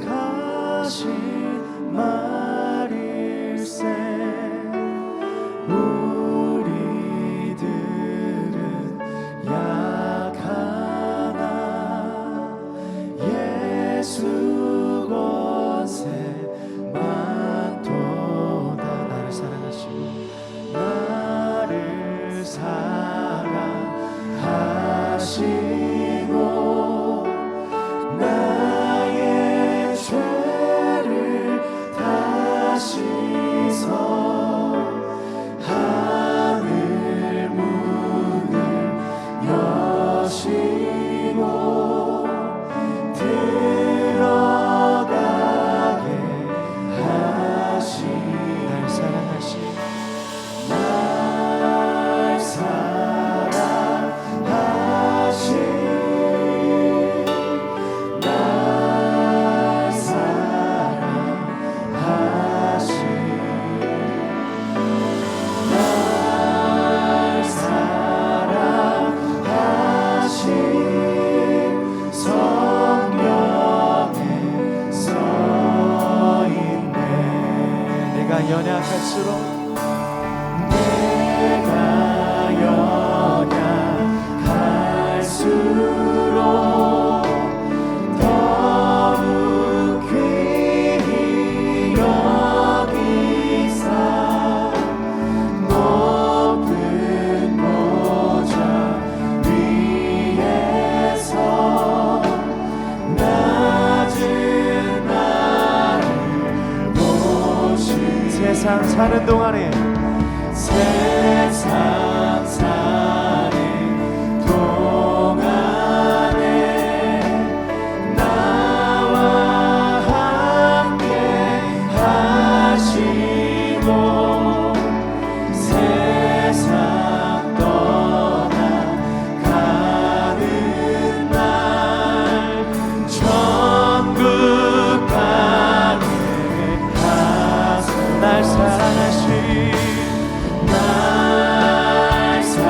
거룩하신 말일세. 우리들은 약하나 예수 권세 많도다. 나를 사랑하시고 나를 사랑하시고 나의 죄를 다 씻어 하늘 문을 여시고 들어가게 하시. 날 사랑하시 날 사랑하시 날 사랑하시 날 사랑하시 성경에 써있네. 내가 연약할수록 내가 연약할수록 더욱 귀히 여기사 높은 보좌 위에서 낮은 나를 보시. 세상 사는 동안에 세상 사는 동안에 나와 함께 하시고 세상 떠나가는 날 천국 가게 하소서. 날 사랑하시 날 사랑하시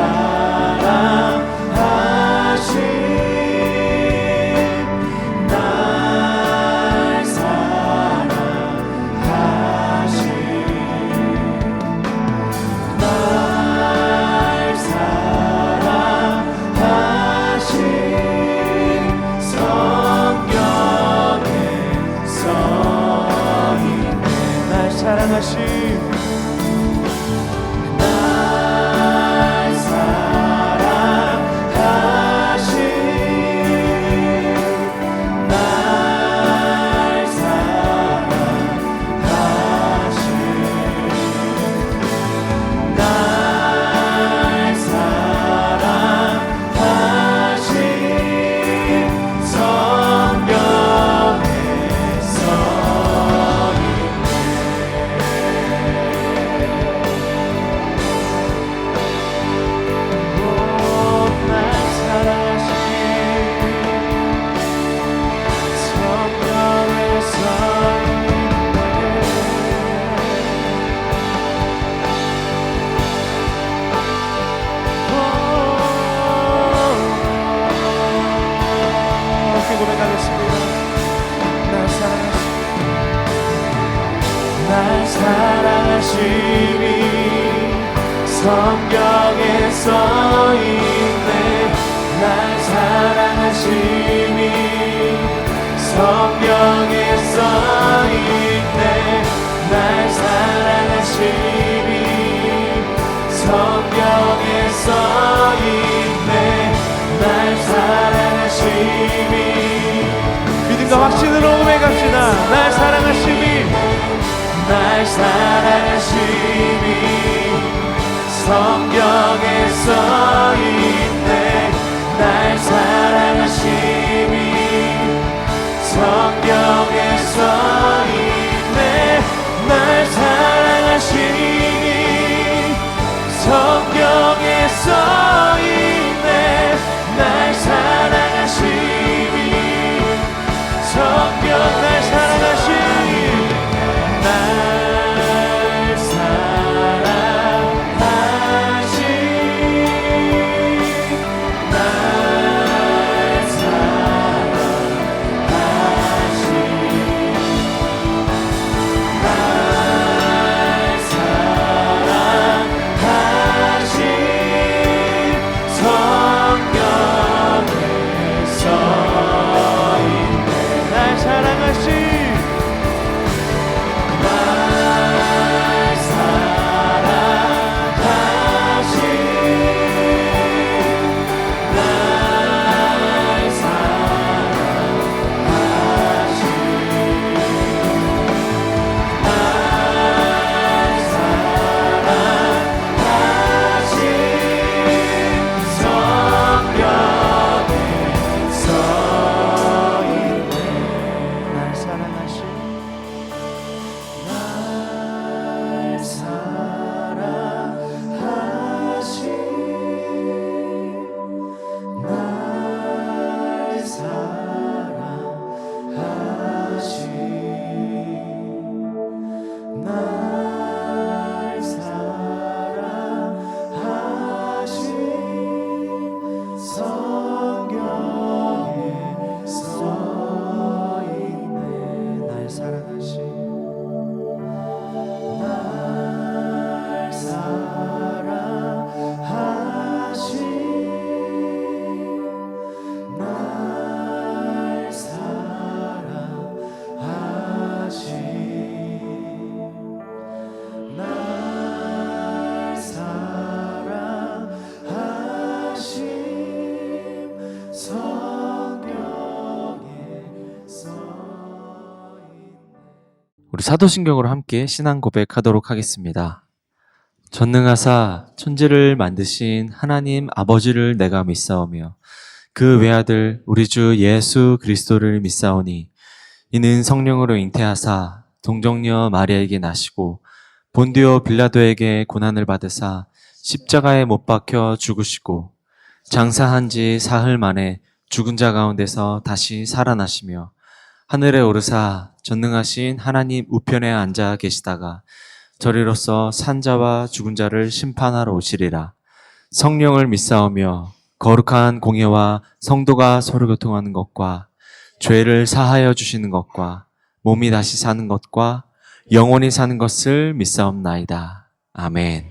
날 사랑하시 날 사랑하시 성경에 써있네. 날 사랑하시 날 사랑하시 날 사랑하시 날 사랑하시 성경에 써있네. 날 사랑하시 성경에 써있네. 고백하겠습니다. 날 사랑하시 날 사랑하심이 성경에 써있네. 날 사랑하심이 성경에 써있네. 날 사랑하심이 성경에 써있네. 날 사랑하심이 믿음과 확신으로 고백합시다. 날 사랑하심이 날 사랑하심이 성경에 써있네. 날 사랑하심이 성경에 써있네. 날 사랑하심이 성경에 써있네. 날 사랑하심이 성경 날 사랑하심이 날 사랑하심이 우리 사도신경으로 함께 신앙 고백하도록 하겠습니다. 전능하사 천지를 만드신 하나님 아버지를 내가 믿사오며 그 외아들 우리 주 예수 그리스도를 믿사오니 이는 성령으로 잉태하사 동정녀 마리아에게 나시고 본디오 빌라도에게 고난을 받으사 십자가에 못 박혀 죽으시고 장사한 지 사흘 만에 죽은 자 가운데서 다시 살아나시며 하늘에 오르사 전능하신 하나님 우편에 앉아 계시다가 저리로서 산자와 죽은 자를 심판하러 오시리라. 성령을 믿사오며 거룩한 공예와 성도가 서로 교통하는 것과 죄를 사하여 주시는 것과 몸이 다시 사는 것과 영원히 사는 것을 믿사옵나이다. 아멘.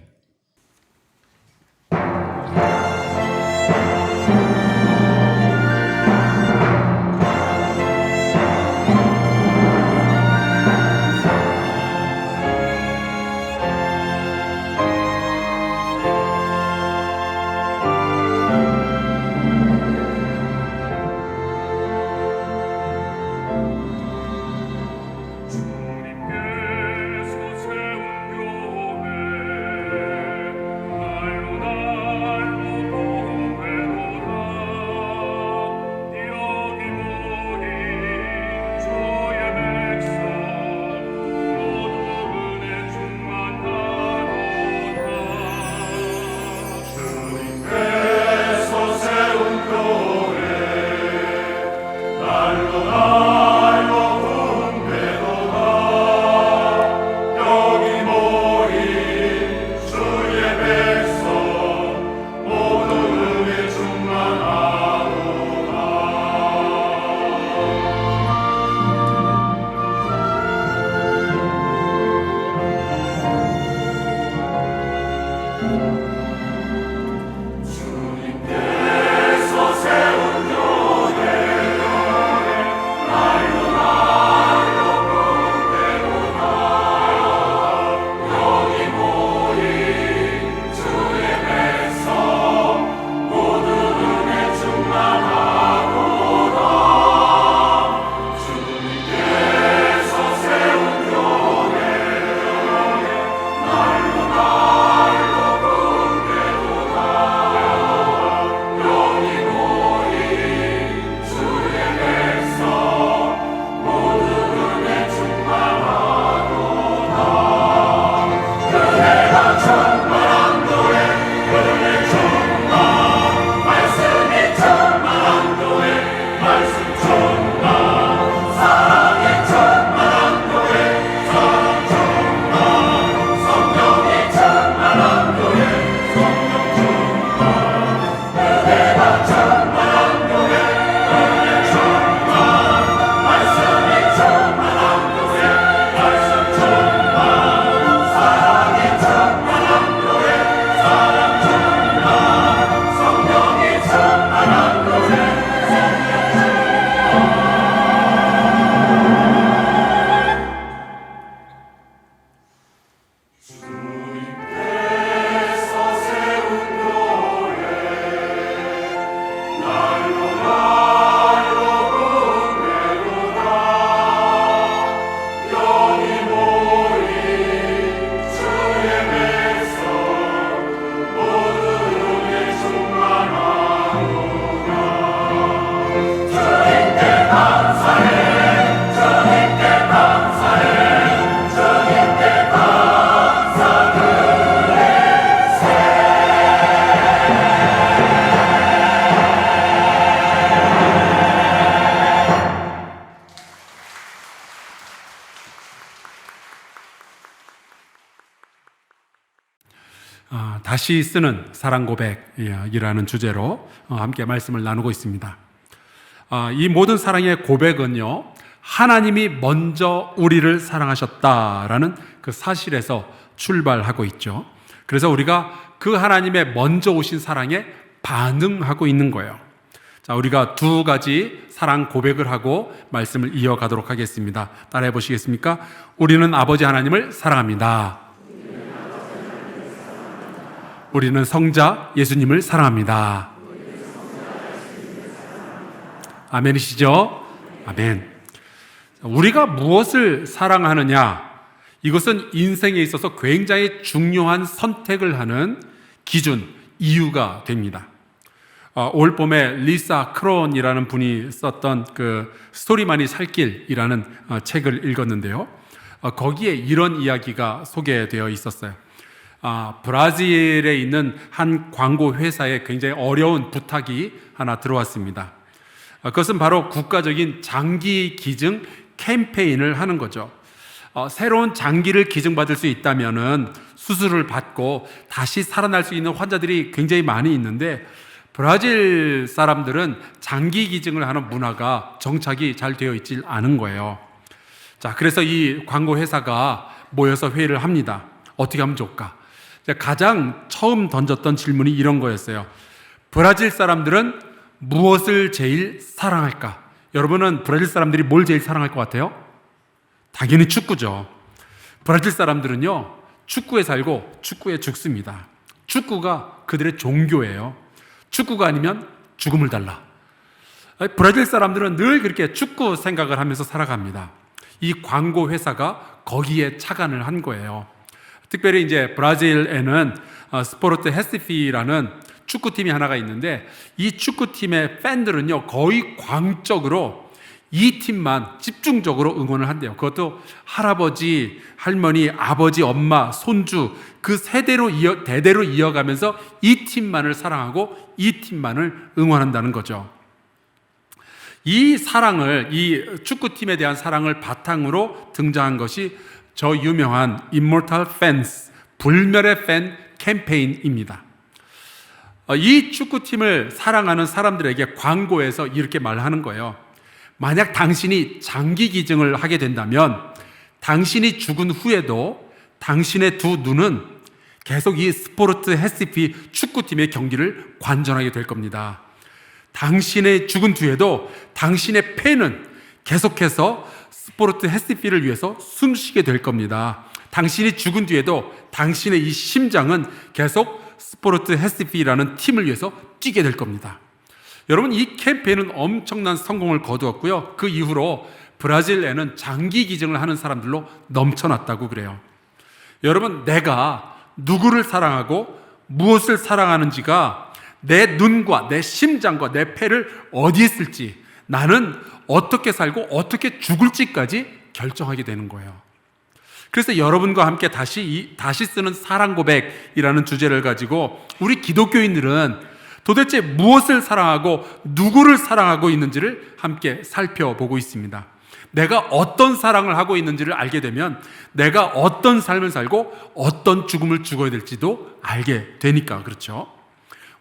다시 쓰는 사랑 고백이라는 주제로 함께 말씀을 나누고 있습니다. 이 모든 사랑의 고백은요, 하나님이 먼저 우리를 사랑하셨다라는 그 사실에서 출발하고 있죠. 그래서 우리가 그 하나님의 먼저 오신 사랑에 반응하고 있는 거예요. 자, 우리가 두 가지 사랑 고백을 하고 말씀을 이어가도록 하겠습니다. 따라해 보시겠습니까? 우리는 아버지 하나님을 사랑합니다. 우리는 성자 예수님을 사랑합니다. 아멘이시죠? 아멘. 우리가 무엇을 사랑하느냐, 이것은 인생에 있어서 굉장히 중요한 선택을 하는 기준, 이유가 됩니다. 올 봄에 리사 크론이라는 분이 썼던 그 스토리만이 살 길이라는 책을 읽었는데요. 거기에 이런 이야기가 소개되어 있었어요. 브라질에 있는 한 광고 회사에 굉장히 어려운 부탁이 하나 들어왔습니다. 그것은 바로 국가적인 장기 기증 캠페인을 하는 거죠. 새로운 장기를 기증받을 수 있다면은 수술을 받고 다시 살아날 수 있는 환자들이 굉장히 많이 있는데, 브라질 사람들은 장기 기증을 하는 문화가 정착이 잘 되어 있지 않은 거예요. 자, 그래서 이 광고 회사가 모여서 회의를 합니다. 어떻게 하면 좋을까? 가장 처음 던졌던 질문이 이런 거였어요. 브라질 사람들은 무엇을 제일 사랑할까? 여러분은 브라질 사람들이 뭘 제일 사랑할 것 같아요? 당연히 축구죠. 브라질 사람들은요, 축구에 살고 축구에 죽습니다. 축구가 그들의 종교예요. 축구가 아니면 죽음을 달라. 브라질 사람들은 늘 그렇게 축구 생각을 하면서 살아갑니다. 이 광고 회사가 거기에 착안을 한 거예요. 특별히 이제 브라질에는 스포르트 헤시피라는 축구팀이 하나가 있는데, 이 축구팀의 팬들은요, 거의 광적으로 이 팀만 집중적으로 응원을 한대요. 그것도 할아버지, 할머니, 아버지, 엄마, 손주, 그 세대로 대대로 이어가면서 이 팀만을 사랑하고 이 팀만을 응원한다는 거죠. 이 사랑을, 이 축구팀에 대한 사랑을 바탕으로 등장한 것이 저 유명한 Immortal Fans, 불멸의 팬 캠페인입니다. 이 축구팀을 사랑하는 사람들에게 광고에서 이렇게 말하는 거예요. 만약 당신이 장기 기증을 하게 된다면 당신이 죽은 후에도 당신의 두 눈은 계속 이 스포르트 헤시피 축구팀의 경기를 관전하게 될 겁니다. 당신의 죽은 뒤에도 당신의 폐는 계속해서 스포르트 헤시피를 위해서 숨쉬게 될 겁니다. 당신이 죽은 뒤에도 당신의 이 심장은 계속 스포르트 헤시피라는 팀을 위해서 뛰게 될 겁니다. 여러분, 이 캠페인은 엄청난 성공을 거두었고요. 그 이후로 브라질에는 장기 기증을 하는 사람들로 넘쳐났다고 그래요. 여러분, 내가 누구를 사랑하고 무엇을 사랑하는지가 내 눈과 내 심장과 내 폐를 어디에 쓸지, 나는 어떻게 살고 어떻게 죽을지까지 결정하게 되는 거예요. 그래서 여러분과 함께 다시 쓰는 사랑 고백이라는 주제를 가지고 우리 기독교인들은 도대체 무엇을 사랑하고 누구를 사랑하고 있는지를 함께 살펴보고 있습니다. 내가 어떤 사랑을 하고 있는지를 알게 되면 내가 어떤 삶을 살고 어떤 죽음을 죽어야 될지도 알게 되니까 그렇죠.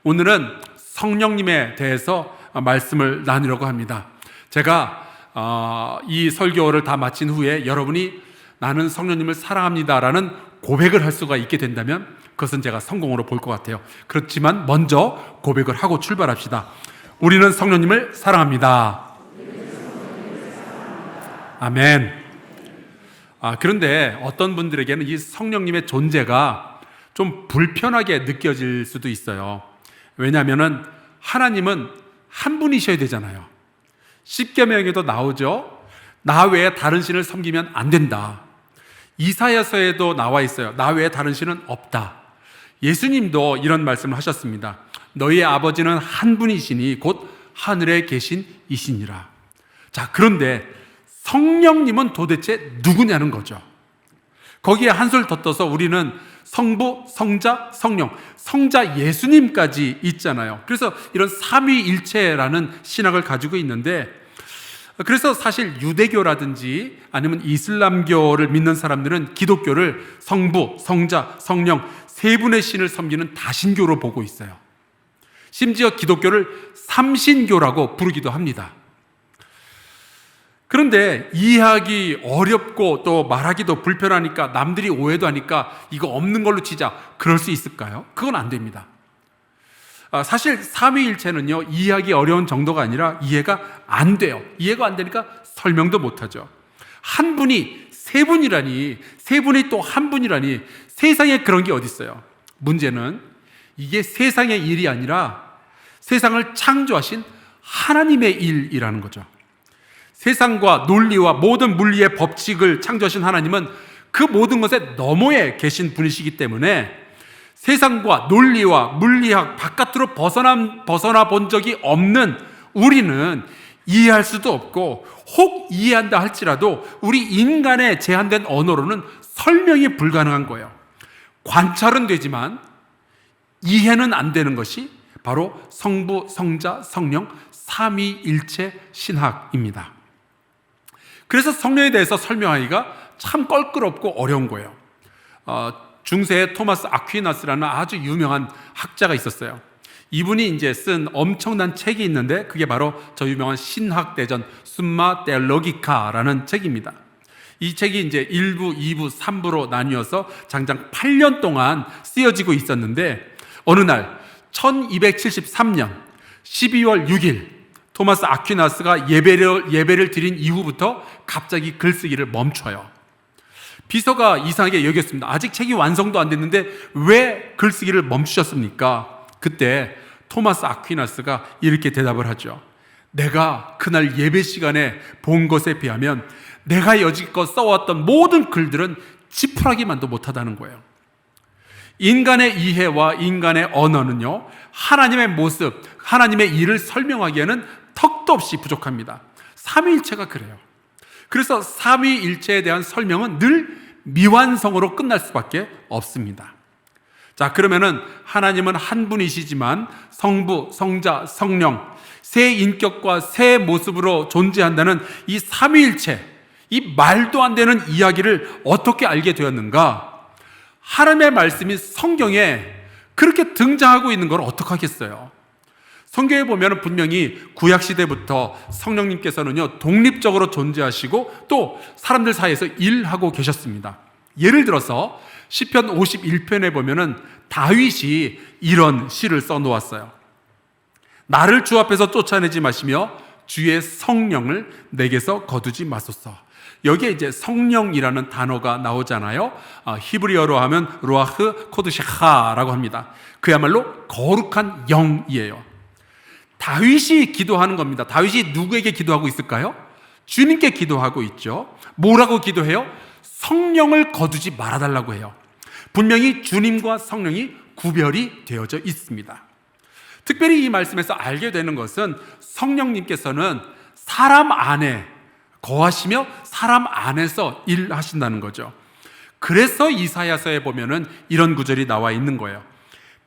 오늘은 성령님에 대해서 말씀을 나누려고 합니다. 제가 이 설교를 다 마친 후에 여러분이 나는 성령님을 사랑합니다라는 고백을 할 수가 있게 된다면 그것은 제가 성공으로 볼 것 같아요. 그렇지만 먼저 고백을 하고 출발합시다. 우리는 성령님을 사랑합니다. 아멘. 그런데 어떤 분들에게는 이 성령님의 존재가 좀 불편하게 느껴질 수도 있어요. 왜냐하면 하나님은 한 분이셔야 되잖아요. 십계명에도 나오죠. 나 외에 다른 신을 섬기면 안 된다. 이사야서에도 나와 있어요. 나 외에 다른 신은 없다. 예수님도 이런 말씀을 하셨습니다. 너희의 아버지는 한 분이시니 곧 하늘에 계신 이시니라. 자, 그런데 성령님은 도대체 누구냐는 거죠. 거기에 한술 더 떠서 우리는 성부, 성자, 성령, 성자 예수님까지 있잖아요. 그래서 이런 삼위일체라는 신학을 가지고 있는데, 그래서 사실 유대교라든지 아니면 이슬람교를 믿는 사람들은 기독교를 성부, 성자, 성령 세 분의 신을 섬기는 다신교로 보고 있어요. 심지어 기독교를 삼신교라고 부르기도 합니다. 그런데 이해하기 어렵고 또 말하기도 불편하니까 남들이 오해도 하니까 이거 없는 걸로 치자, 그럴 수 있을까요? 그건 안 됩니다. 사실 삼위일체는요, 이해하기 어려운 정도가 아니라 이해가 안 돼요. 이해가 안 되니까 설명도 못하죠. 한 분이 세 분이라니, 세 분이 또 한 분이라니, 세상에 그런 게 어디 있어요? 문제는 이게 세상의 일이 아니라 세상을 창조하신 하나님의 일이라는 거죠. 세상과 논리와 모든 물리의 법칙을 창조하신 하나님은 그 모든 것의 너머에 계신 분이시기 때문에 세상과 논리와 물리학 바깥으로 벗어나 본 적이 없는 우리는 이해할 수도 없고, 혹 이해한다 할지라도 우리 인간의 제한된 언어로는 설명이 불가능한 거예요. 관찰은 되지만 이해는 안 되는 것이 바로 성부, 성자, 성령 삼위일체 신학입니다. 그래서 성령에 대해서 설명하기가 참 껄끄럽고 어려운 거예요. 중세의 토마스 아퀴나스라는 아주 유명한 학자가 있었어요. 이분이 이제 쓴 엄청난 책이 있는데 그게 바로 저 유명한 신학대전 숨마 테올로기카라는 책입니다. 이 책이 이제 1부, 2부, 3부로 나뉘어서 장장 8년 동안 쓰여지고 있었는데, 어느 날 1273년 12월 6일 토마스 아퀴나스가 예배를 드린 이후부터 갑자기 글쓰기를 멈춰요. 비서가 이상하게 여겼습니다. 아직 책이 완성도 안 됐는데 왜 글쓰기를 멈추셨습니까? 그때 토마스 아퀴나스가 이렇게 대답을 하죠. 내가 그날 예배 시간에 본 것에 비하면 내가 여지껏 써왔던 모든 글들은 지푸라기만도 못하다는 거예요. 인간의 이해와 인간의 언어는요, 하나님의 모습, 하나님의 일을 설명하기에는 턱도 없이 부족합니다. 삼위일체가 그래요. 그래서 삼위일체에 대한 설명은 늘 미완성으로 끝날 수밖에 없습니다. 자, 그러면은 하나님은 한 분이시지만 성부, 성자, 성령 세 인격과 세 모습으로 존재한다는 이 삼위일체, 이 말도 안 되는 이야기를 어떻게 알게 되었는가? 하나님의 말씀이 성경에 그렇게 등장하고 있는 걸 어떡하겠어요? 성경에 보면 분명히 구약시대부터 성령님께서는요, 독립적으로 존재하시고 또 사람들 사이에서 일하고 계셨습니다. 예를 들어서 시편 51편에 보면은 다윗이 이런 시를 써놓았어요. 나를 주 앞에서 쫓아내지 마시며 주의 성령을 내게서 거두지 마소서. 여기에 이제 성령이라는 단어가 나오잖아요. 히브리어로 하면 루아흐 코드샤라고 합니다. 그야말로 거룩한 영이에요. 다윗이 기도하는 겁니다. 다윗이 누구에게 기도하고 있을까요? 주님께 기도하고 있죠. 뭐라고 기도해요? 성령을 거두지 말아달라고 해요. 분명히 주님과 성령이 구별이 되어져 있습니다. 특별히 이 말씀에서 알게 되는 것은 성령님께서는 사람 안에 거하시며 사람 안에서 일하신다는 거죠. 그래서 이사야서에 보면은 이런 구절이 나와 있는 거예요.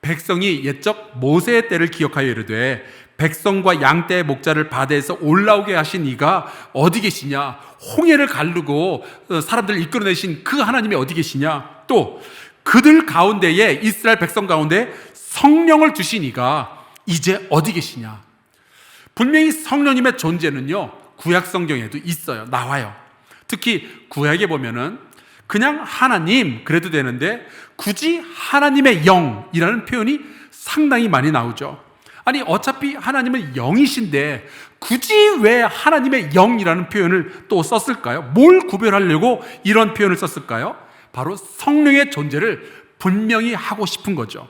백성이 옛적 모세의 때를 기억하여 이르되 백성과 양떼의 목자를 바다에서 올라오게 하신 이가 어디 계시냐? 홍해를 가르고 사람들을 이끌어내신 그 하나님이 어디 계시냐? 또 그들 가운데에, 이스라엘 백성 가운데 성령을 주신 이가 이제 어디 계시냐? 분명히 성령님의 존재는요, 구약 성경에도 있어요. 나와요. 특히 구약에 보면은 그냥 하나님 그래도 되는데 굳이 하나님의 영이라는 표현이 상당히 많이 나오죠. 아니, 어차피 하나님은 영이신데 굳이 왜 하나님의 영이라는 표현을 또 썼을까요? 뭘 구별하려고 이런 표현을 썼을까요? 바로 성령의 존재를 분명히 하고 싶은 거죠.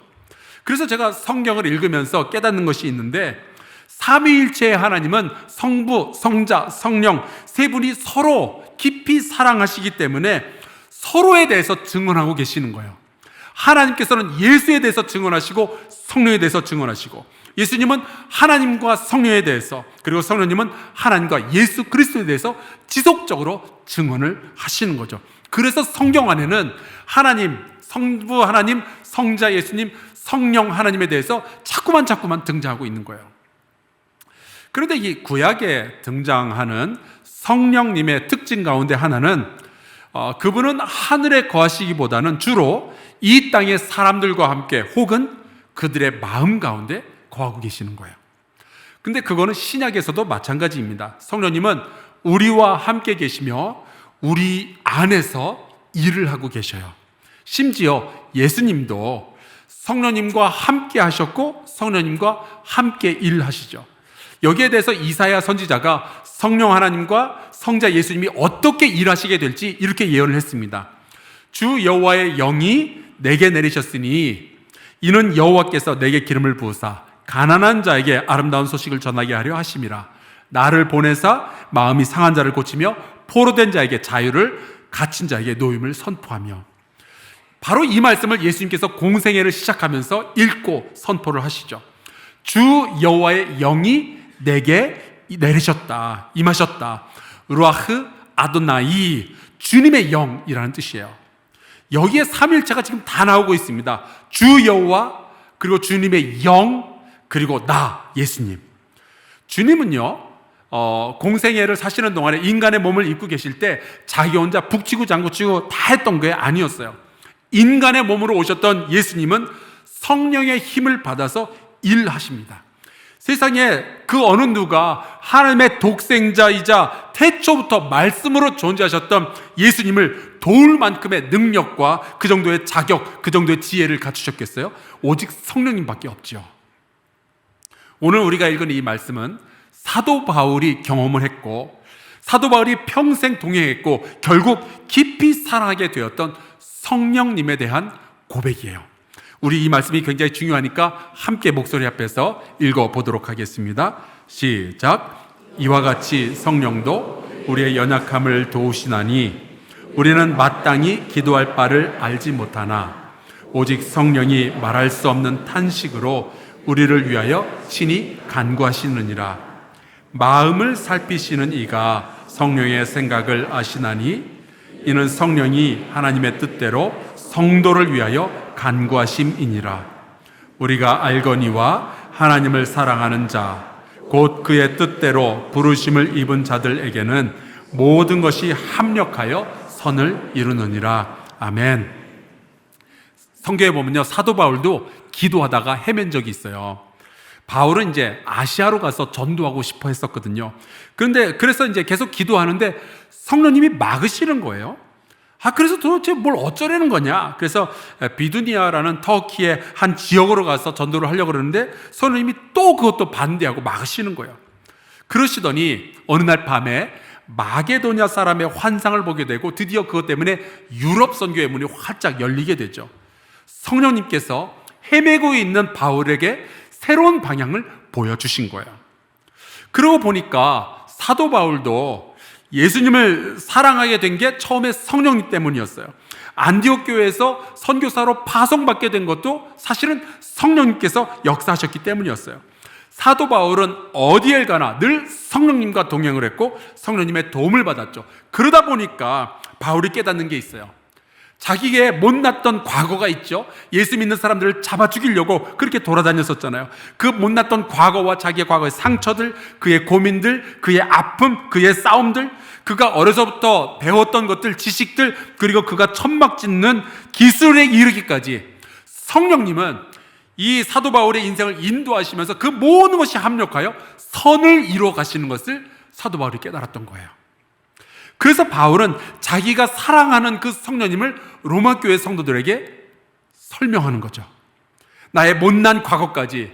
그래서 제가 성경을 읽으면서 깨닫는 것이 있는데, 삼위일체의 하나님은 성부, 성자, 성령 세 분이 서로 깊이 사랑하시기 때문에 서로에 대해서 증언하고 계시는 거예요. 하나님께서는 예수에 대해서 증언하시고 성령에 대해서 증언하시고, 예수님은 하나님과 성령에 대해서, 그리고 성령님은 하나님과 예수 그리스도에 대해서 지속적으로 증언을 하시는 거죠. 그래서 성경 안에는 하나님, 성부 하나님, 성자 예수님, 성령 하나님에 대해서 자꾸만 등장하고 있는 거예요. 그런데 이 구약에 등장하는 성령님의 특징 가운데 하나는 그분은 하늘에 거하시기보다는 주로 이 땅의 사람들과 함께 혹은 그들의 마음 가운데 거하고 계시는 거예요. 근데 그거는 신약에서도 마찬가지입니다. 성령님은 우리와 함께 계시며 우리 안에서 일을 하고 계셔요. 심지어 예수님도 성령님과 함께 하셨고 성령님과 함께 일하시죠. 여기에 대해서 이사야 선지자가 성령 하나님과 성자 예수님이 어떻게 일하시게 될지 이렇게 예언을 했습니다. 주 여호와의 영이 내게 내리셨으니 이는 여호와께서 내게 기름을 부으사 가난한 자에게 아름다운 소식을 전하게 하려 하심이라. 나를 보내사 마음이 상한 자를 고치며 포로된 자에게 자유를, 갇힌 자에게 노임을 선포하며. 바로 이 말씀을 예수님께서 공생애를 시작하면서 읽고 선포를 하시죠. 주 여호와의 영이 내게 내리셨다, 임하셨다. 루아흐 아도나이, 주님의 영이라는 뜻이에요. 여기에 삼일체가 지금 다 나오고 있습니다. 주 여호와, 그리고 주님의 영, 그리고 나 예수님. 주님은요 공생애를 사시는 동안에 인간의 몸을 입고 계실 때 자기 혼자 북치고 장구치고 다 했던 게 아니었어요. 인간의 몸으로 오셨던 예수님은 성령의 힘을 받아서 일하십니다. 세상에 그 어느 누가 하나님의 독생자이자 태초부터 말씀으로 존재하셨던 예수님을 도울 만큼의 능력과 그 정도의 자격, 그 정도의 지혜를 갖추셨겠어요? 오직 성령님밖에 없죠. 오늘 우리가 읽은 이 말씀은 사도 바울이 경험을 했고, 사도 바울이 평생 동행했고 결국 깊이 사랑하게 되었던 성령님에 대한 고백이에요. 우리 이 말씀이 굉장히 중요하니까 함께 목소리 앞에서 읽어보도록 하겠습니다. 시작. 이와 같이 성령도 우리의 연약함을 도우시나니 우리는 마땅히 기도할 바를 알지 못하나 오직 성령이 말할 수 없는 탄식으로 우리를 위하여 친히 간구하시느니라. 마음을 살피시는 이가 성령의 생각을 아시나니 이는 성령이 하나님의 뜻대로 성도를 위하여 간구하심이니라. 우리가 알거니와 하나님을 사랑하는 자, 곧 그의 뜻대로 부르심을 입은 자들에게는 모든 것이 합력하여 선을 이루느니라. 아멘. 성경에 보면요, 사도 바울도 기도하다가 헤맨 적이 있어요. 바울은 이제 아시아로 가서 전도하고 싶어 했었거든요. 그래서 이제 계속 기도하는데 성령님이 막으시는 거예요. 그래서 도대체 뭘 어쩌려는 거냐? 그래서 비두니아라는 터키의 한 지역으로 가서 전도를 하려고 그러는데 성령님이 또 그것도 반대하고 막으시는 거예요. 그러시더니 어느 날 밤에 마게도냐 사람의 환상을 보게 되고 드디어 그것 때문에 유럽 선교의 문이 활짝 열리게 되죠. 성령님께서 헤매고 있는 바울에게 새로운 방향을 보여주신 거예요. 그러고 보니까 사도 바울도 예수님을 사랑하게 된 게 처음에 성령님 때문이었어요. 안디옥 교회에서 선교사로 파송받게 된 것도 사실은 성령님께서 역사하셨기 때문이었어요. 사도 바울은 어디에 가나 늘 성령님과 동행을 했고 성령님의 도움을 받았죠. 그러다 보니까 바울이 깨닫는 게 있어요. 자기의 못났던 과거가 있죠. 예수 믿는 사람들을 잡아 죽이려고 그렇게 돌아다녔었잖아요. 그 못났던 과거와 자기의 과거의 상처들, 그의 고민들, 그의 아픔, 그의 싸움들, 그가 어려서부터 배웠던 것들, 지식들, 그리고 그가 천막 짓는 기술에 이르기까지 성령님은 이 사도 바울의 인생을 인도하시면서 그 모든 것이 합력하여 선을 이루어 가시는 것을 사도 바울이 깨달았던 거예요. 그래서 바울은 자기가 사랑하는 그 성령님을 로마 교회 성도들에게 설명하는 거죠. 나의 못난 과거까지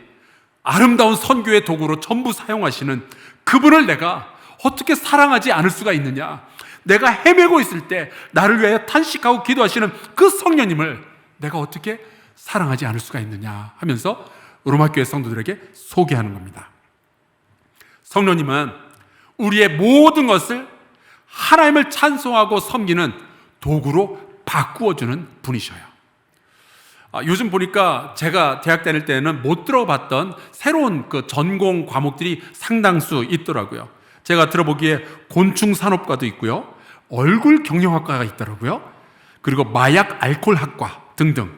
아름다운 선교의 도구로 전부 사용하시는 그분을 내가 어떻게 사랑하지 않을 수가 있느냐? 내가 헤매고 있을 때 나를 위하여 탄식하고 기도하시는 그 성령님을 내가 어떻게 사랑하지 않을 수가 있느냐 하면서 로마 교회 성도들에게 소개하는 겁니다. 성령님은 우리의 모든 것을 하나님을 찬송하고 섬기는 도구로 바꾸어주는 분이셔요. 요즘 보니까 제가 대학 다닐 때는 못 들어봤던 새로운 그 전공 과목들이 상당수 있더라고요. 제가 들어보기에 곤충산업과도 있고요, 얼굴 경영학과가 있더라고요. 그리고 마약 알코올학과 등등.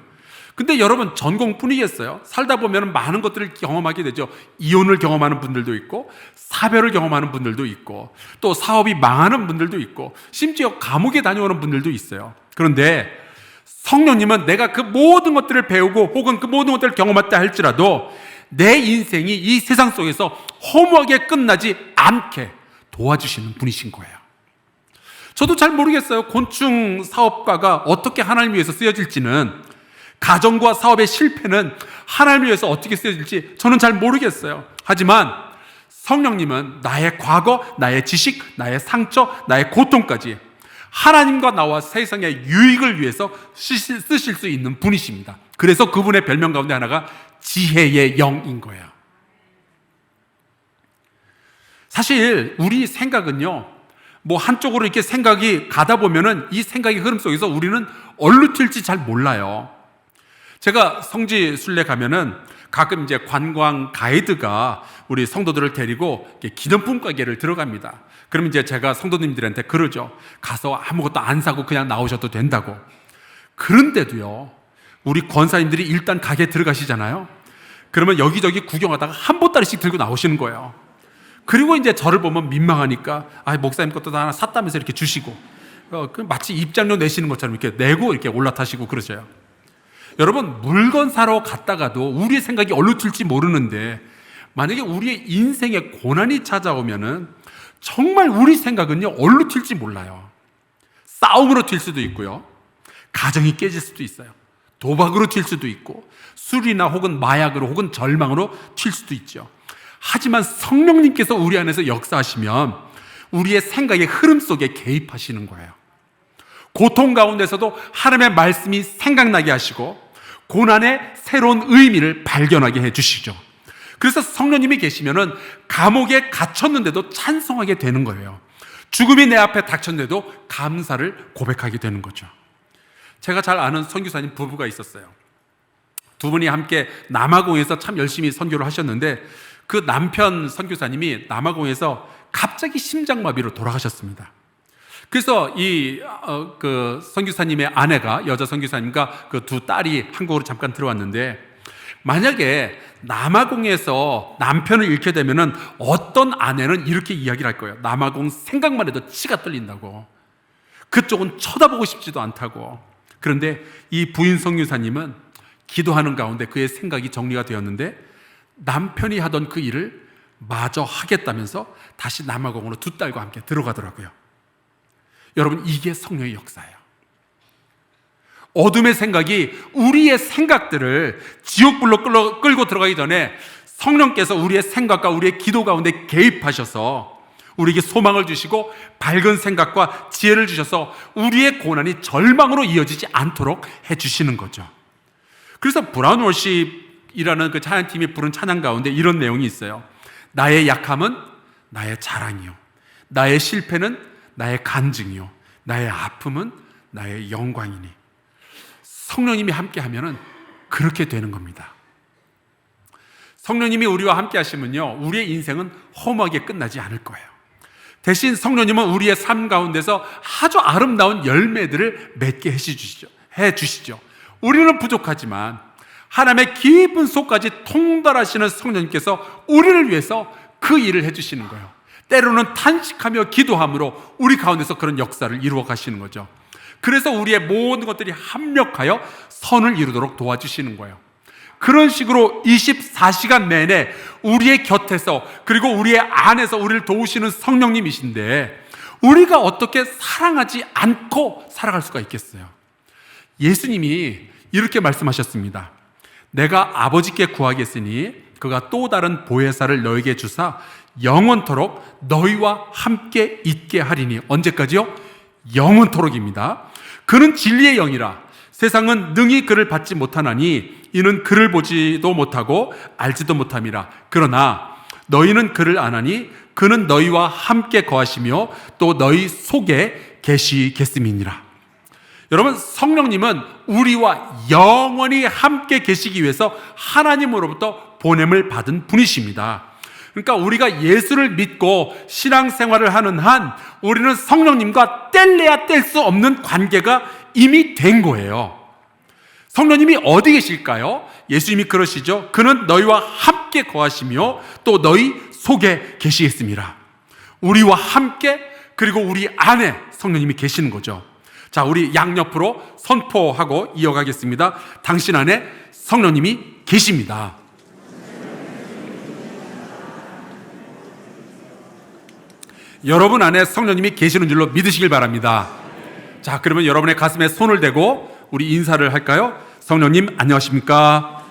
근데 여러분, 전공뿐이겠어요? 살다 보면 많은 것들을 경험하게 되죠. 이혼을 경험하는 분들도 있고, 사별을 경험하는 분들도 있고, 또 사업이 망하는 분들도 있고, 심지어 감옥에 다녀오는 분들도 있어요. 그런데 성령님은 내가 그 모든 것들을 배우고 혹은 그 모든 것들을 경험했다 할지라도 내 인생이 이 세상 속에서 허무하게 끝나지 않게 도와주시는 분이신 거예요. 저도 잘 모르겠어요. 곤충 사업가가 어떻게 하나님 위해서 쓰여질지는, 가정과 사업의 실패는 하나님을 위해서 어떻게 쓰여질지 저는 잘 모르겠어요. 하지만 성령님은 나의 과거, 나의 지식, 나의 상처, 나의 고통까지 하나님과 나와 세상의 유익을 위해서 쓰실 수 있는 분이십니다. 그래서 그분의 별명 가운데 하나가 지혜의 영인 거예요. 사실 우리 생각은요, 뭐 한쪽으로 이렇게 생각이 가다 보면은 이 생각의 흐름 속에서 우리는 어디로 튈지 잘 몰라요. 제가 성지 순례 가면은 가끔 이제 관광 가이드가 우리 성도들을 데리고 기념품 가게를 들어갑니다. 그러면 이제 제가 성도님들한테 그러죠. 가서 아무것도 안 사고 그냥 나오셔도 된다고. 그런데도요, 우리 권사님들이 일단 가게에 들어가시잖아요. 그러면 여기저기 구경하다가 한 보따리씩 들고 나오시는 거예요. 그리고 이제 저를 보면 민망하니까, 목사님 것도 다 하나 샀다면서 이렇게 주시고, 마치 입장료 내시는 것처럼 이렇게 내고 이렇게 올라타시고 그러셔요. 여러분, 물건 사러 갔다가도 우리의 생각이 어디로 튈지 모르는데, 만약에 우리의 인생에 고난이 찾아오면은 정말 우리 생각은요, 어디로 튈지 몰라요. 싸움으로 튈 수도 있고요, 가정이 깨질 수도 있어요. 도박으로 튈 수도 있고, 술이나 혹은 마약으로 혹은 절망으로 튈 수도 있죠. 하지만 성령님께서 우리 안에서 역사하시면 우리의 생각의 흐름 속에 개입하시는 거예요. 고통 가운데서도 하나님의 말씀이 생각나게 하시고 고난의 새로운 의미를 발견하게 해주시죠. 그래서 성령님이 계시면은 감옥에 갇혔는데도 찬송하게 되는 거예요. 죽음이 내 앞에 닥쳤는데도 감사를 고백하게 되는 거죠. 제가 잘 아는 선교사님 부부가 있었어요. 두 분이 함께 남아공에서 참 열심히 선교를 하셨는데, 그 남편 선교사님이 남아공에서 갑자기 심장마비로 돌아가셨습니다. 그래서 그 선교사님의 아내가, 여자 선교사님과 그 두 딸이 한국으로 잠깐 들어왔는데, 만약에 남아공에서 남편을 잃게 되면은 어떤 아내는 이렇게 이야기를 할 거예요. 남아공 생각만 해도 치가 떨린다고. 그쪽은 쳐다보고 싶지도 않다고. 그런데 이 부인 선교사님은 기도하는 가운데 그의 생각이 정리가 되었는데, 남편이 하던 그 일을 마저 하겠다면서 다시 남아공으로 두 딸과 함께 들어가더라고요. 여러분, 이게 성령의 역사예요. 어둠의 생각이 우리의 생각들을 지옥불로 끌고 들어가기 전에 성령께서 우리의 생각과 우리의 기도 가운데 개입하셔서 우리에게 소망을 주시고 밝은 생각과 지혜를 주셔서 우리의 고난이 절망으로 이어지지 않도록 해주시는 거죠. 그래서 브라운 월십이라는 그 찬양팀이 부른 찬양 가운데 이런 내용이 있어요. 나의 약함은 나의 자랑이요, 나의 실패는 나의 간증이요, 나의 아픔은 나의 영광이니. 성령님이 함께 하면은 그렇게 되는 겁니다. 성령님이 우리와 함께 하시면요, 우리의 인생은 허무하게 끝나지 않을 거예요. 대신 성령님은 우리의 삶 가운데서 아주 아름다운 열매들을 맺게 해주시죠. 우리는 부족하지만 하나님의 깊은 속까지 통달하시는 성령님께서 우리를 위해서 그 일을 해주시는 거예요. 때로는 탄식하며 기도함으로 우리 가운데서 그런 역사를 이루어 가시는 거죠. 그래서 우리의 모든 것들이 합력하여 선을 이루도록 도와주시는 거예요. 그런 식으로 24시간 내내 우리의 곁에서, 그리고 우리의 안에서 우리를 도우시는 성령님이신데, 우리가 어떻게 사랑하지 않고 살아갈 수가 있겠어요? 예수님이 이렇게 말씀하셨습니다. 내가 아버지께 구하겠으니 그가 또 다른 보혜사를 너에게 주사 영원토록 너희와 함께 있게 하리니. 언제까지요? 영원토록입니다. 그는 진리의 영이라 세상은 능히 그를 받지 못하나니 이는 그를 보지도 못하고 알지도 못함이라. 그러나 너희는 그를 아나니 그는 너희와 함께 거하시며 또 너희 속에 계시겠음이니라. 여러분, 성령님은 우리와 영원히 함께 계시기 위해서 하나님으로부터 보냄을 받은 분이십니다. 그러니까 우리가 예수를 믿고 신앙생활을 하는 한 우리는 성령님과 뗄래야 뗄 수 없는 관계가 이미 된 거예요. 성령님이 어디 계실까요? 예수님이 그러시죠. 그는 너희와 함께 거하시며 또 너희 속에 계시겠습니다. 우리와 함께, 그리고 우리 안에 성령님이 계시는 거죠. 자, 우리 양옆으로 선포하고 이어가겠습니다. 당신 안에 성령님이 계십니다. 여러분 안에 성령님이 계시는 줄로 믿으시길 바랍니다. 자, 그러면 여러분의 가슴에 손을 대고 우리 인사를 할까요? 성령님 안녕하십니까?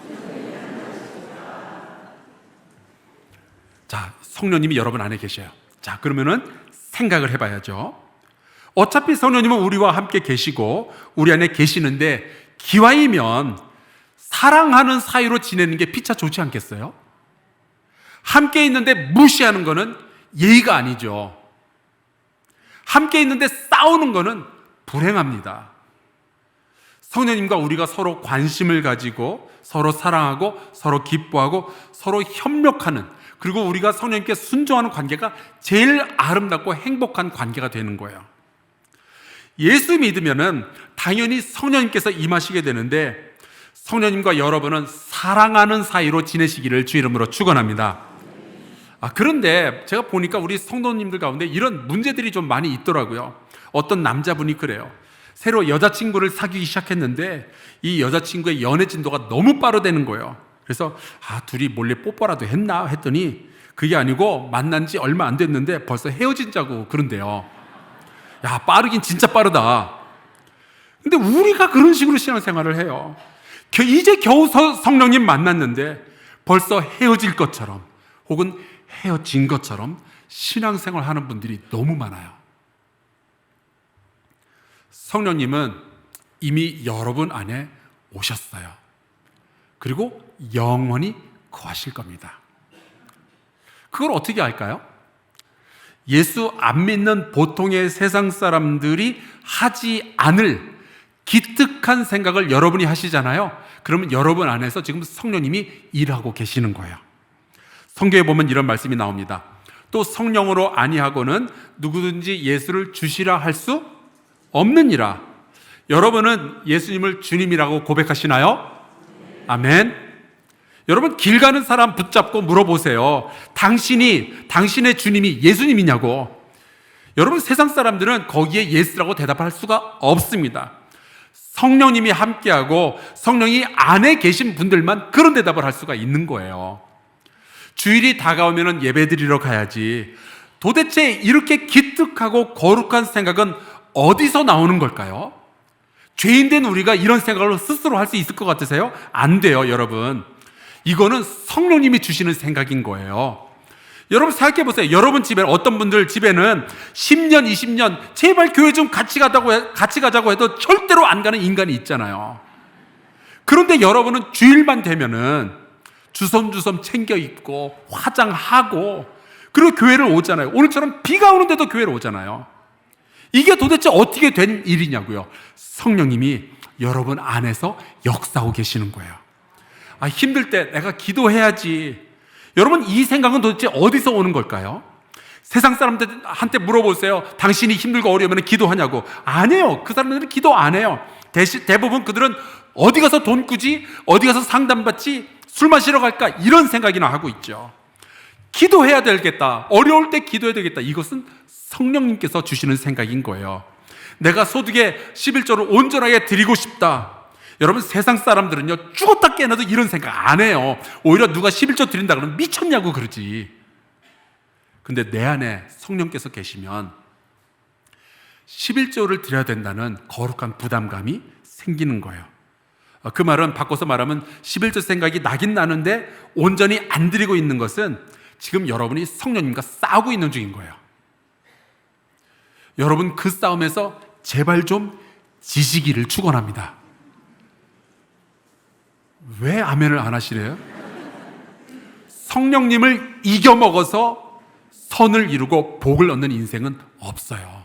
자, 성령님이 여러분 안에 계셔요. 자, 그러면은 생각을 해봐야죠. 어차피 성령님은 우리와 함께 계시고 우리 안에 계시는데, 기왕이면 사랑하는 사이로 지내는 게 피차 좋지 않겠어요? 함께 있는데 무시하는 거는 예의가 아니죠. 함께 있는데 싸우는 거는 불행합니다. 성령님과 우리가 서로 관심을 가지고 서로 사랑하고 서로 기뻐하고 서로 협력하는, 그리고 우리가 성령님께 순종하는 관계가 제일 아름답고 행복한 관계가 되는 거예요. 예수 믿으면은 당연히 성령님께서 임하시게 되는데, 성령님과 여러분은 사랑하는 사이로 지내시기를 주 이름으로 축원합니다. 그런데 제가 보니까 우리 성도님들 가운데 이런 문제들이 좀 많이 있더라고요. 어떤 남자분이 그래요. 새로 여자친구를 사귀기 시작했는데 이 여자친구의 연애 진도가 너무 빠르다는 거예요. 그래서 둘이 몰래 뽀뽀라도 했나 했더니 그게 아니고 만난 지 얼마 안 됐는데 벌써 헤어진다고 그런데요. 야, 빠르긴 진짜 빠르다. 근데 우리가 그런 식으로 신앙생활을 해요. 이제 겨우 성령님 만났는데 벌써 헤어질 것처럼 혹은 헤어진 것처럼 신앙생활 하는 분들이 너무 많아요. 성령님은 이미 여러분 안에 오셨어요. 그리고 영원히 거하실 겁니다. 그걸 어떻게 알까요? 예수 안 믿는 보통의 세상 사람들이 하지 않을 기특한 생각을 여러분이 하시잖아요. 그러면 여러분 안에서 지금 성령님이 일하고 계시는 거예요. 성경에 보면 이런 말씀이 나옵니다. 또 성령으로 아니하고는 누구든지 예수를 주시라 할 수 없느니라. 여러분은 예수님을 주님이라고 고백하시나요? 아멘. 여러분, 길 가는 사람 붙잡고 물어보세요. 당신의 주님이 예수님이냐고. 여러분, 세상 사람들은 거기에 예스라고 대답할 수가 없습니다. 성령님이 함께하고 성령이 안에 계신 분들만 그런 대답을 할 수가 있는 거예요. 주일이 다가오면 예배드리러 가야지. 도대체 이렇게 기특하고 거룩한 생각은 어디서 나오는 걸까요? 죄인된 우리가 이런 생각을 스스로 할 수 있을 것 같으세요? 안 돼요, 여러분. 이거는 성령님이 주시는 생각인 거예요. 여러분 생각해 보세요. 여러분 집에, 어떤 분들 집에는 10년, 20년 제발 교회 좀 같이 가자고 해도 절대로 안 가는 인간이 있잖아요. 그런데 여러분은 주일만 되면은 주섬주섬 챙겨 입고 화장하고 그리고 교회를 오잖아요. 오늘처럼 비가 오는데도 교회를 오잖아요. 이게 도대체 어떻게 된 일이냐고요. 성령님이 여러분 안에서 역사하고 계시는 거예요. 힘들 때 내가 기도해야지. 여러분, 이 생각은 도대체 어디서 오는 걸까요? 세상 사람들한테 물어보세요. 당신이 힘들고 어려우면 기도하냐고. 안 해요. 그 사람들은 기도 안 해요. 대부분 그들은 어디 가서 돈 꾸지? 어디 가서 상담받지? 술 마시러 갈까? 이런 생각이나 하고 있죠. 기도해야 되겠다. 어려울 때 기도해야 되겠다. 이것은 성령님께서 주시는 생각인 거예요. 내가 소득의 11조를 온전하게 드리고 싶다. 여러분, 세상 사람들은요, 죽었다 깨어나도 이런 생각 안 해요. 오히려 누가 11조 드린다 그러면 미쳤냐고 그러지. 근데 내 안에 성령께서 계시면 11조를 드려야 된다는 거룩한 부담감이 생기는 거예요. 그 말은 바꿔서 말하면 11조 생각이 나긴 나는데 온전히 안 드리고 있는 것은 지금 여러분이 성령님과 싸우고 있는 중인 거예요. 여러분, 그 싸움에서 제발 좀 지시기를 축원합니다. 왜 아멘을 안 하시래요? 성령님을 이겨먹어서 선을 이루고 복을 얻는 인생은 없어요.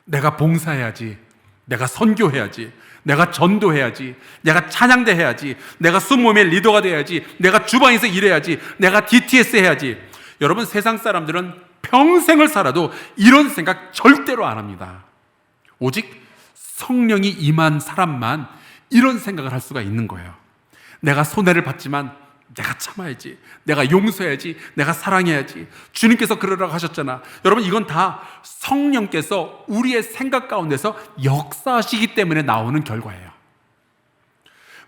내가 봉사해야지, 내가 선교해야지, 내가 전도해야지, 내가 찬양대 해야지, 내가 순몸의 리더가 돼야지, 내가 주방에서 일해야지, 내가 DTS 해야지. 여러분, 세상 사람들은 평생을 살아도 이런 생각 절대로 안 합니다. 오직 성령이 임한 사람만 이런 생각을 할 수가 있는 거예요. 내가 손해를 받지만 내가 참아야지, 내가 용서해야지, 내가 사랑해야지. 주님께서 그러라고 하셨잖아. 여러분, 이건 다 성령께서 우리의 생각 가운데서 역사하시기 때문에 나오는 결과예요.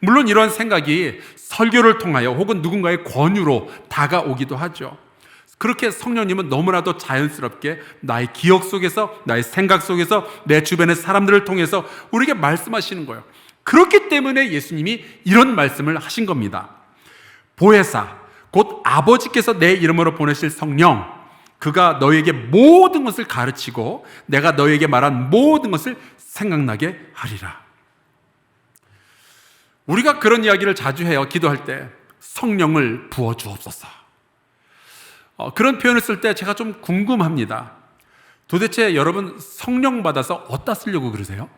물론 이런 생각이 설교를 통하여 혹은 누군가의 권유로 다가오기도 하죠. 그렇게 성령님은 너무나도 자연스럽게 나의 기억 속에서, 나의 생각 속에서, 내 주변의 사람들을 통해서 우리에게 말씀하시는 거예요. 그렇기 때문에 예수님이 이런 말씀을 하신 겁니다. 보혜사, 곧 아버지께서 내 이름으로 보내실 성령, 그가 너에게 모든 것을 가르치고 내가 너에게 말한 모든 것을 생각나게 하리라. 우리가 그런 이야기를 자주 해요. 기도할 때 성령을 부어주옵소서. 그런 표현을 쓸 때 제가 좀 궁금합니다. 도대체 여러분 성령 받아서 어디다 쓰려고 그러세요?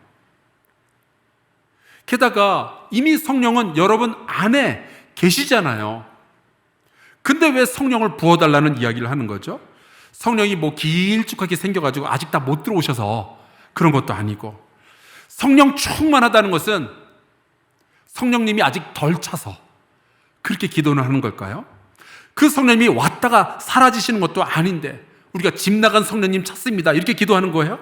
게다가 이미 성령은 여러분 안에 계시잖아요. 근데 왜 성령을 부어달라는 이야기를 하는 거죠? 성령이 뭐 길쭉하게 생겨가지고 아직 다 못 들어오셔서 그런 것도 아니고, 성령 충만하다는 것은 성령님이 아직 덜 차서 그렇게 기도를 하는 걸까요? 그 성령님이 왔다가 사라지시는 것도 아닌데 우리가 집 나간 성령님 찾습니다 이렇게 기도하는 거예요?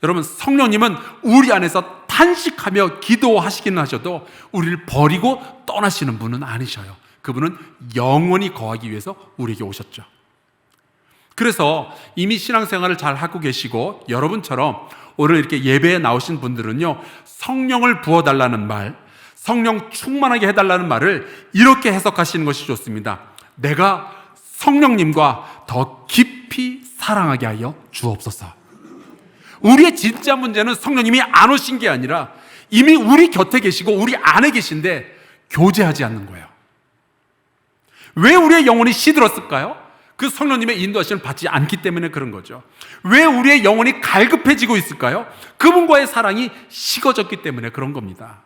여러분, 성령님은 우리 안에서 탄식하며 기도하시기는 하셔도 우리를 버리고 떠나시는 분은 아니셔요. 그분은 영원히 거하기 위해서 우리에게 오셨죠. 그래서 이미 신앙생활을 잘 하고 계시고 여러분처럼 오늘 이렇게 예배에 나오신 분들은요, 성령을 부어달라는 말, 성령 충만하게 해달라는 말을 이렇게 해석하시는 것이 좋습니다. 내가 성령님과 더 깊이 사랑하게 하여 주옵소서. 우리의 진짜 문제는 성령님이 안 오신 게 아니라 이미 우리 곁에 계시고 우리 안에 계신데 교제하지 않는 거예요. 왜 우리의 영혼이 시들었을까요? 그 성령님의 인도하심을 받지 않기 때문에 그런 거죠. 왜 우리의 영혼이 갈급해지고 있을까요? 그분과의 사랑이 식어졌기 때문에 그런 겁니다.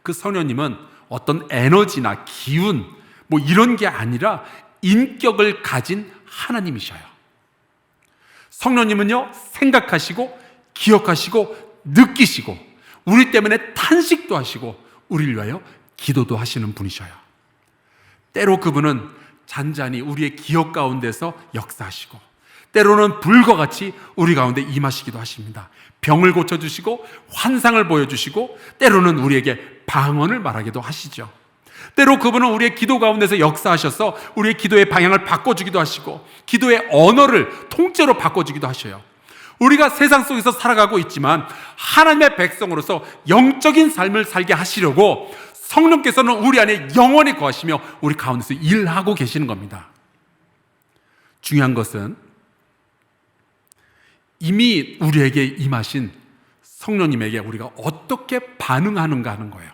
그 성령님은 어떤 에너지나 기운 뭐 이런 게 아니라 인격을 가진 하나님이셔요. 성령님은요, 생각하시고 기억하시고 느끼시고 우리 때문에 탄식도 하시고 우리를 위하여 기도도 하시는 분이셔요. 때로 그분은 잔잔히 우리의 기억 가운데서 역사하시고 때로는 불과 같이 우리 가운데 임하시기도 하십니다. 병을 고쳐주시고 환상을 보여주시고 때로는 우리에게 방언을 말하기도 하시죠. 때로 그분은 우리의 기도 가운데서 역사하셔서 우리의 기도의 방향을 바꿔주기도 하시고 기도의 언어를 통째로 바꿔주기도 하셔요. 우리가 세상 속에서 살아가고 있지만 하나님의 백성으로서 영적인 삶을 살게 하시려고 성령께서는 우리 안에 영원히 거하시며 우리 가운데서 일하고 계시는 겁니다. 중요한 것은 이미 우리에게 임하신 성령님에게 우리가 어떻게 반응하는가 하는 거예요.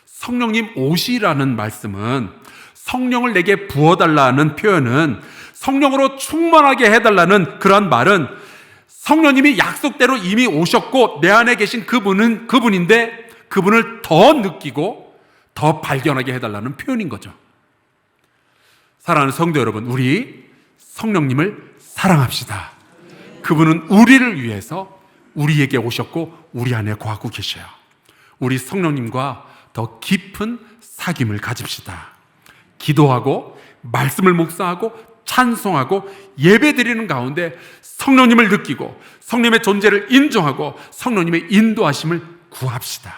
성령님 오시라는 말씀은, 성령을 내게 부어달라는 표현은, 성령으로 충만하게 해달라는 그런 말은 성령님이 약속대로 이미 오셨고 내 안에 계신 그분인데 그분을 더 느끼고 더 발견하게 해달라는 표현인 거죠. 사랑하는 성도 여러분, 우리 성령님을 사랑합시다. 그분은 우리를 위해서 우리에게 오셨고 우리 안에 거하고 계셔요. 우리 성령님과 더 깊은 사귐을 가집시다. 기도하고 말씀을 묵상하고 찬송하고 예배드리는 가운데 성령님을 느끼고 성령님의 존재를 인정하고 성령님의 인도하심을 구합시다.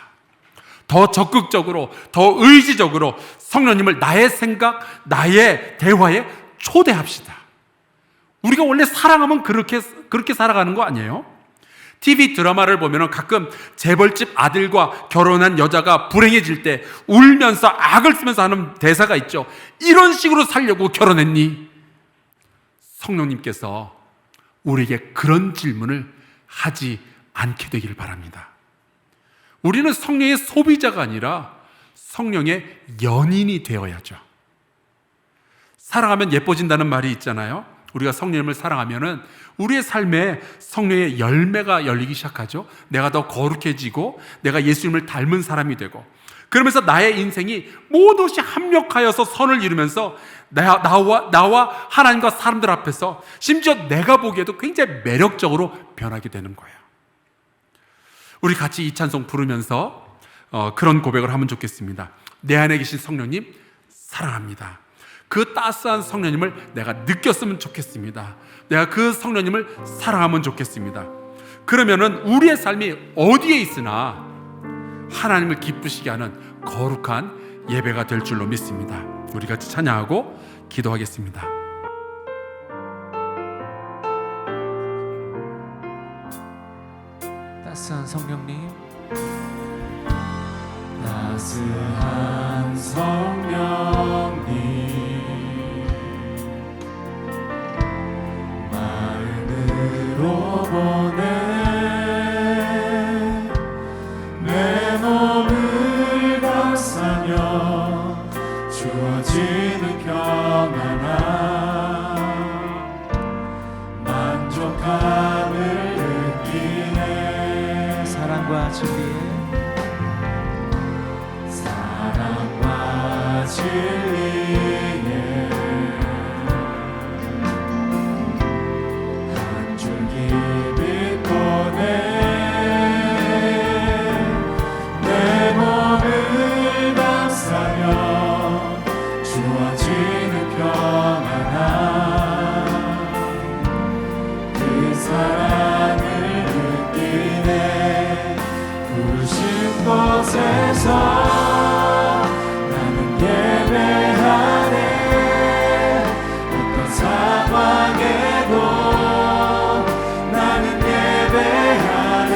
더 적극적으로, 더 의지적으로 성령님을 나의 생각, 나의 대화에 초대합시다. 우리가 원래 사랑하면 그렇게 살아가는 거 아니에요? TV 드라마를 보면 가끔 재벌집 아들과 결혼한 여자가 불행해질 때 울면서 악을 쓰면서 하는 대사가 있죠. 이런 식으로 살려고 결혼했니? 성령님께서 우리에게 그런 질문을 하지 않게 되기를 바랍니다. 우리는 성령의 소비자가 아니라 성령의 연인이 되어야죠. 사랑하면 예뻐진다는 말이 있잖아요. 우리가 성령님을 사랑하면은 우리의 삶에 성령의 열매가 열리기 시작하죠. 내가 더 거룩해지고 내가 예수님을 닮은 사람이 되고, 그러면서 나의 인생이 모든 것이 합력하여서 선을 이루면서 나와 하나님과 사람들 앞에서 심지어 내가 보기에도 굉장히 매력적으로 변하게 되는 거예요. 우리 같이 이 찬송 부르면서 그런 고백을 하면 좋겠습니다. 내 안에 계신 성령님 사랑합니다. 그 따스한 성령님을 내가 느꼈으면 좋겠습니다. 내가 그 성령님을 사랑하면 좋겠습니다. 그러면은 우리의 삶이 어디에 있으나 하나님을 기쁘시게 하는 거룩한 예배가 될 줄로 믿습니다. 우리 같이 찬양하고 기도하겠습니다. 따스한 성령님, 따스한 성령님 마음으로 보내 내 몸을 감싸며 주어지는 거룩함을 느끼네. 사랑과 진리에 사랑과 진리에 한 줄기 빛 보내 내 몸을 감싸며 주어지는 평안함 그 사랑을 느끼네. 부르신 곳에서 나는 예배하네. 어떤 상황에도 나는 예배하네.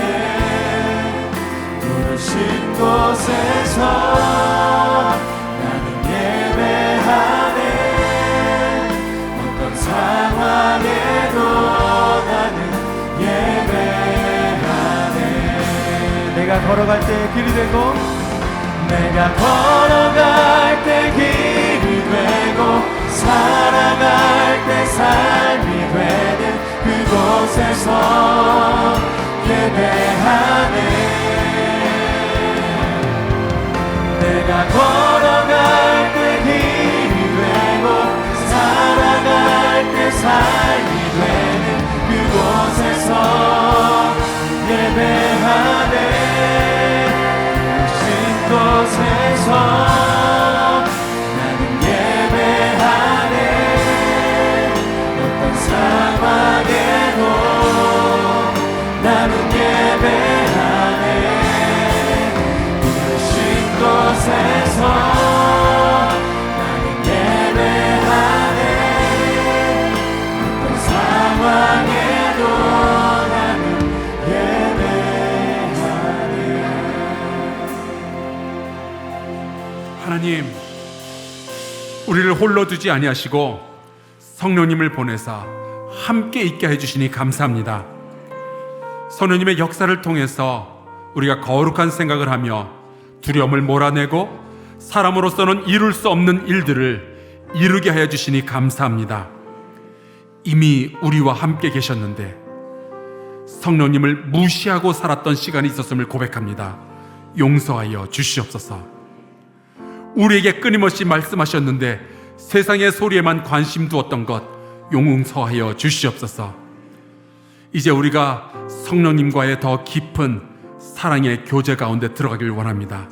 부르신 곳에서 나는 예배하네. 어떤 상황에도 나는 예배하네. 내가 걸어갈 때 길이 되고 내가 걸어갈 때 길이 되고 살아갈 때 삶이 되는 그곳에서 예배하네. 내가 걸어갈 때 길이 되고 살아갈 때 삶이 되는 그곳에서 예배하네. 곳에서 나는 예배하네. 어떤 상황에도 나는 예배하네. 부르신 곳에서 나는 예배하네. 어떤 상황에도 나는 예배하네. 하나님, 우리를 홀로 두지 아니하시고 성령님을 보내사 함께 있게 해주시니 감사합니다. 성령님의 역사를 통해서 우리가 거룩한 생각을 하며 두려움을 몰아내고 사람으로서는 이룰 수 없는 일들을 이루게 하여 주시니 감사합니다. 이미 우리와 함께 계셨는데 성령님을 무시하고 살았던 시간이 있었음을 고백합니다. 용서하여 주시옵소서. 우리에게 끊임없이 말씀하셨는데 세상의 소리에만 관심 두었던 것 용서하여 주시옵소서. 이제 우리가 성령님과의 더 깊은 사랑의 교제 가운데 들어가길 원합니다.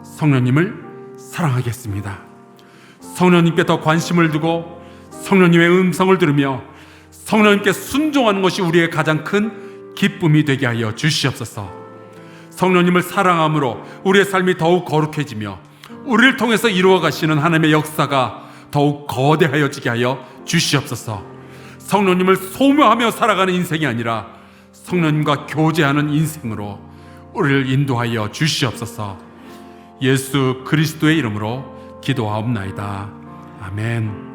성령님을 사랑하겠습니다. 성령님께 더 관심을 두고 성령님의 음성을 들으며 성령님께 순종하는 것이 우리의 가장 큰 기쁨이 되게 하여 주시옵소서. 성령님을 사랑함으로 우리의 삶이 더욱 거룩해지며 우리를 통해서 이루어 가시는 하나님의 역사가 더욱 거대하여지게 하여 주시옵소서. 성령님을 소묘하며 살아가는 인생이 아니라 성령님과 교제하는 인생으로 우리를 인도하여 주시옵소서. 예수 그리스도의 이름으로 기도하옵나이다. 아멘.